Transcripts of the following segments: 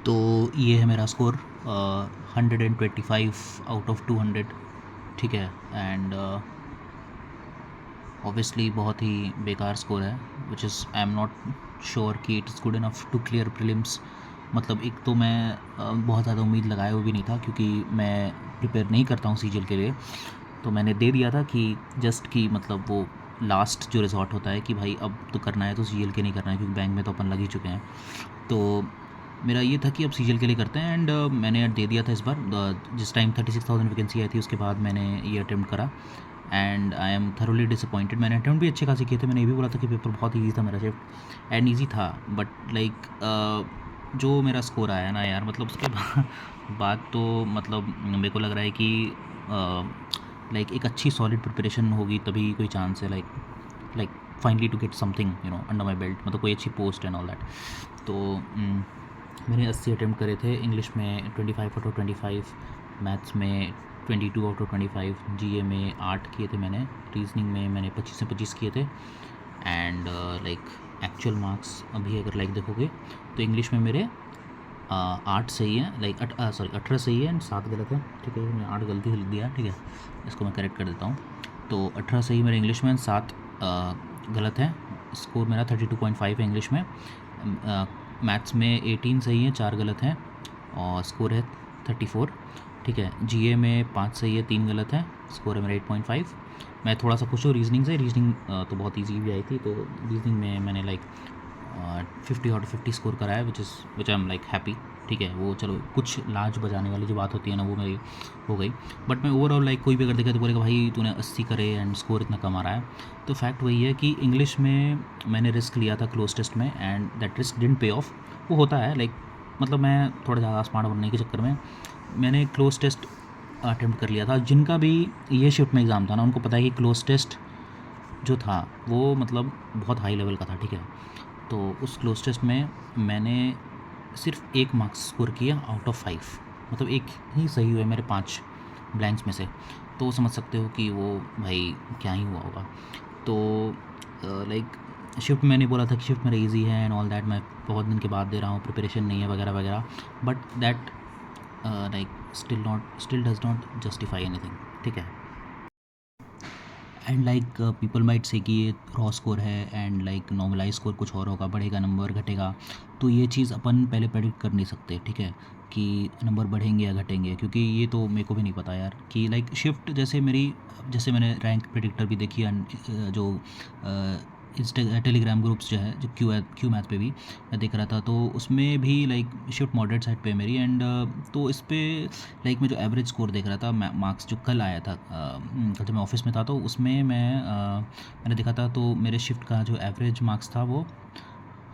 तो ये है मेरा स्कोर 125 आउट ऑफ 200, ठीक है। एंड ऑब्वियसली बहुत ही बेकार स्कोर है, which is I am not sure कि it is good enough to clear prelims. मतलब एक तो मैं बहुत ज़्यादा उम्मीद लगाए हुए भी नहीं था, क्योंकि मैं प्रिपेयर नहीं करता हूँ सीजीएल के लिए। तो मैंने दे दिया था कि जस्ट कि मतलब वो लास्ट जो रिजॉर्ट होता है कि भाई अब तो करना है तो सीजीएल के नहीं करना है, क्योंकि बैंक में तो अपन लग ही चुके हैं। तो मेरा ये था कि अब सीजीएल के लिए करते हैं। एंड मैंने दे दिया था इस बार। जिस टाइम 36,000 वैकेंसी आई थी उसके बाद मैंने ये अटैम्प्ट करा। And I am thoroughly disappointed. मैंने अटैम्प्ट भी अच्छे खासे किए थे। मैंने ये भी बोला था कि पेपर बहुत ईजी था मेरा, शिफ्ट एंड ईजी था। बट लाइक जो मेरा स्कोर आया ना यार, मतलब उसके बाद तो मतलब मेरे को लग रहा है कि लाइक एक अच्छी सॉलिड प्रिपरेशन होगी तभी कोई चांस है, like finally to get something under my belt, मतलब कोई अच्छी पोस्ट एंड ऑल दैट। तो मैंने 80 अटैम्प्ट करे थे। इंग्लिश में 25 आउट ऑफ 25, मैथ्स में 22 आउट ऑफ 25, जीए में 8 किए थे मैंने, रीजनिंग में मैंने 25 से 25 किए थे। एंड लाइक एक्चुअल मार्क्स अभी अगर लाइक देखोगे तो इंग्लिश में मेरे 8 सही है, लाइक 18 सही है एंड 7 गलत है, ठीक है। मैं 8 गलती से लिख दिया, ठीक है, इसको मैं करेक्ट कर देता हूँ। तो 18 सही मेरे इंग्लिश में, 7 गलत है। स्कोर मेरा 32.5 है इंग्लिश में। मैथ्स में 18 सही है, 4 गलत हैं, और स्कोर है 34, ठीक है। जीए में 5 सही है, 3 गलत है, स्कोर है मेरा 8.5। मैं थोड़ा सा खुश हूँ रीजनिंग से। रीजनिंग तो बहुत ईजी भी आई थी, तो रीजनिंग में मैंने लाइक 50 आउट ऑफ 50 स्कोर करा है, विच आई एम लाइक हैप्पी, ठीक है। वो चलो कुछ लाज बजाने वाली जो बात होती है ना, वो मेरी हो गई। बट मैं ओवरऑल लाइक कोई भी अगर देखा तो बोलेगा भाई तूने 80 करे एंड स्कोर इतना कम आ रहा है। तो फैक्ट वही है कि इंग्लिश में मैंने रिस्क लिया था क्लोज टेस्ट में, एंड दैट रिस्क डिडंट पे ऑफ। वो होता है लाइक, मतलब मैं थोड़ा ज़्यादा स्मार्ट बनने के चक्कर में मैंने क्लोज टेस्ट अटैम्प्ट कर लिया था। जिनका भी ये शिफ्ट में एग्ज़ाम था ना, उनको पता है कि क्लोज टेस्ट जो था वो मतलब बहुत हाई लेवल का था, ठीक है। तो उस क्लोज टेस्ट में मैंने सिर्फ 1 मार्क्स स्कोर किया आउट ऑफ 5, मतलब एक ही सही हुए मेरे 5 ब्लैंक्स में से। तो समझ सकते हो कि वो भाई क्या ही हुआ होगा। तो लाइक शिफ्ट मैंने बोला था कि शिफ्ट मेरा इजी है एंड ऑल दैट, मैं बहुत दिन के बाद दे रहा हूँ, प्रिपरेशन नहीं है वगैरह वगैरह। But that like still does not justify anything, ठीक है। And like people might say कि ये रॉ स्कोर है एंड लाइक नॉर्मलाइज स्कोर कुछ और होगा, बढ़ेगा नंबर घटेगा। तो ये चीज़ अपन पहले प्रेडिक्ट कर नहीं सकते, ठीक है, कि नंबर बढ़ेंगे या घटेंगे, क्योंकि ये तो मेरे को भी नहीं पता यार कि लाइक शिफ्ट जैसे मेरी, जैसे मैंने रैंक प्रेडिक्टर भी देखी जो इंस्टा टेलीग्राम ग्रुप्स जो है, जो क्यू मैथ पे भी मैं देख रहा था, तो उसमें भी लाइक शिफ्ट मॉडरेट साइड पे है मेरी। एंड तो इस पे लाइक मैं जो एवरेज स्कोर देख रहा था, मार्क्स जो कल आया था, कल जब मैं ऑफिस में था, तो उसमें मैंने देखा था, तो मेरे शिफ्ट का जो एवरेज मार्क्स था वो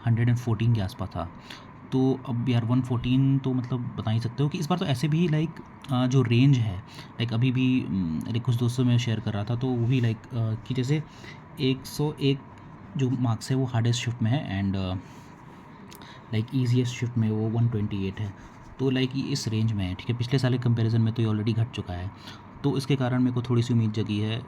114 के आसपास था। तो अब यार 114 तो मतलब बता ही सकते हो कि इस बार तो ऐसे भी लाइक जो रेंज है, लाइक अभी भी लाइक कुछ दोस्तों में शेयर कर रहा था, तो वो भी लाइक कि जैसे 101 जो मार्क्स है वो हार्डेस्ट शिफ्ट में है, एंड लाइक ईजीएस्ट शिफ्ट में वो 128 है। तो लाइक ये इस रेंज में है, ठीक है। पिछले साल के कंपैरिजन में तो ये ऑलरेडी घट चुका है, तो इसके कारण मेरे को थोड़ी सी उम्मीद जगी है।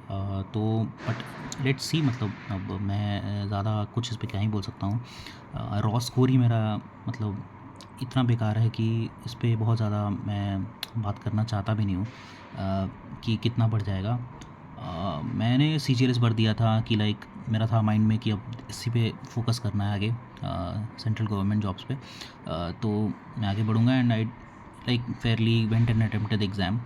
तो बट लेट्स सी, मतलब अब मैं ज़्यादा कुछ इस पे क्या ही बोल सकता हूँ। रॉ स्कोर ही मेरा मतलब इतना बेकार है कि इस पे बहुत ज़्यादा मैं बात करना चाहता भी नहीं हूँ कि कितना बढ़ जाएगा। मैंने सीजीएलएस भर दिया था कि लाइक मेरा था माइंड में कि अब इसी पे फोकस करना है आगे, सेंट्रल गवर्नमेंट जॉब्स पे। तो मैं आगे बढ़ूँगा and I like fairly went and attempted exam,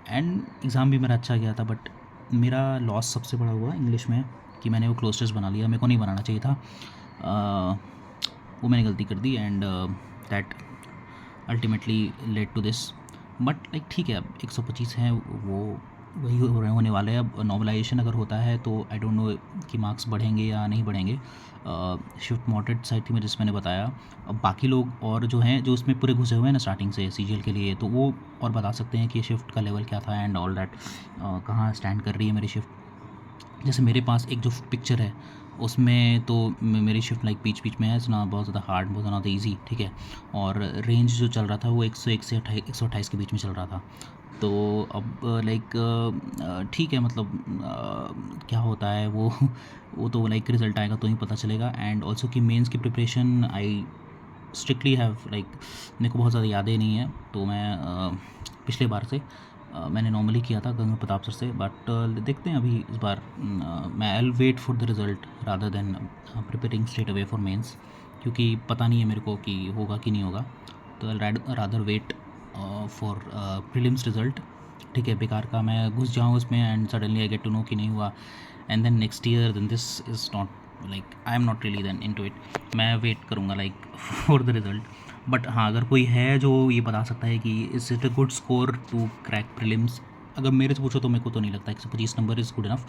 and exam भी मेरा अच्छा गया था। बट मेरा लॉस सबसे बड़ा हुआ इंग्लिश में कि मैंने वो क्लोज टेस्ट बना लिया, मेरे को नहीं बनाना चाहिए था। वो मैंने गलती कर दी, and that ultimately led to this. But like ठीक है, अब 125 हैं वो वही होने वाले हैं। अब नॉर्मलाइजेशन अगर होता है तो आई डोंट नो कि मार्क्स बढ़ेंगे या नहीं बढ़ेंगे। शिफ्ट मॉडरेट साइड थी मैं, जिस मैंने बताया। अब बाकी लोग और जो हैं, जो उसमें पूरे घुसे हुए हैं ना स्टार्टिंग से सीजीएल के लिए, तो वो और बता सकते हैं कि शिफ्ट का लेवल क्या था एंड ऑल दैट, कहाँ स्टैंड कर रही है मेरी शिफ्ट। जैसे मेरे पास एक जो पिक्चर है उसमें तो मेरी शिफ्ट लाइक बीच बीच में है, इतना बहुत ज़्यादा हार्ड, बहुत ज़्यादा ईजी, ठीक है। और रेंज जो चल रहा था वो 101 से 128 के बीच में चल रहा था। तो अब लाइक ठीक है, मतलब क्या होता है वो तो लाइक रिज़ल्ट आएगा तो ही पता चलेगा। एंड ऑल्सो कि मेंस की preparation I strictly have like मेरे को बहुत ज़्यादा यादें नहीं है, तो मैं पिछले बार से मैंने नॉर्मली किया था गंगा प्रताप सर से, बट देखते हैं अभी इस बार मैं I will wait for the result rather than preparing straight away for mains, क्योंकि पता नहीं है मेरे को कि होगा कि नहीं होगा, तो I rather wait for prelims result. ठीक है, बेकार का मैं घुस जाऊँ उसमें and suddenly I get to know कि नहीं हुआ, and then next year then this is not like I am not really then into it. मैं वेट करूँगा like for the result. But हाँ, अगर कोई है जो ये बता सकता है कि is it a good score to crack prelims, अगर मेरे से पूछो तो मेरे को तो नहीं लगता कि 25 number is good enough.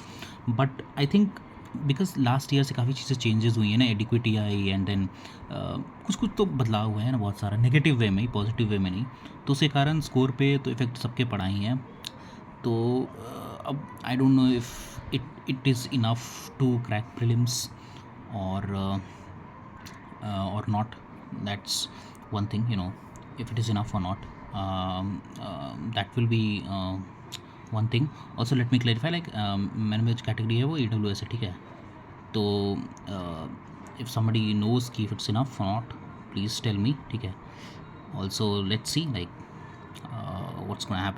But I think because last year से काफ़ी चीज़ें चेंजेस हुई हैं ना, एडिक्विटी आई एंड देन कुछ कुछ तो बदलाव हुए हैं ना बहुत सारा, नेगेटिव वे में ही, पॉजिटिव वे में नहीं। तो उसके कारण स्कोर पे तो इफ़ेक्ट सबके पड़ा ही है। तो अब I don't know if it is enough to crack prelims or not. That's one thing, you know, if it is enough or not. That will be one thing. Also let me clarify, like मैंने जो category है वो EWS है, ठीक है। तो if somebody knows कि if it's enough or not, please tell me, ठीक है। Also let's see like what's gonna happen.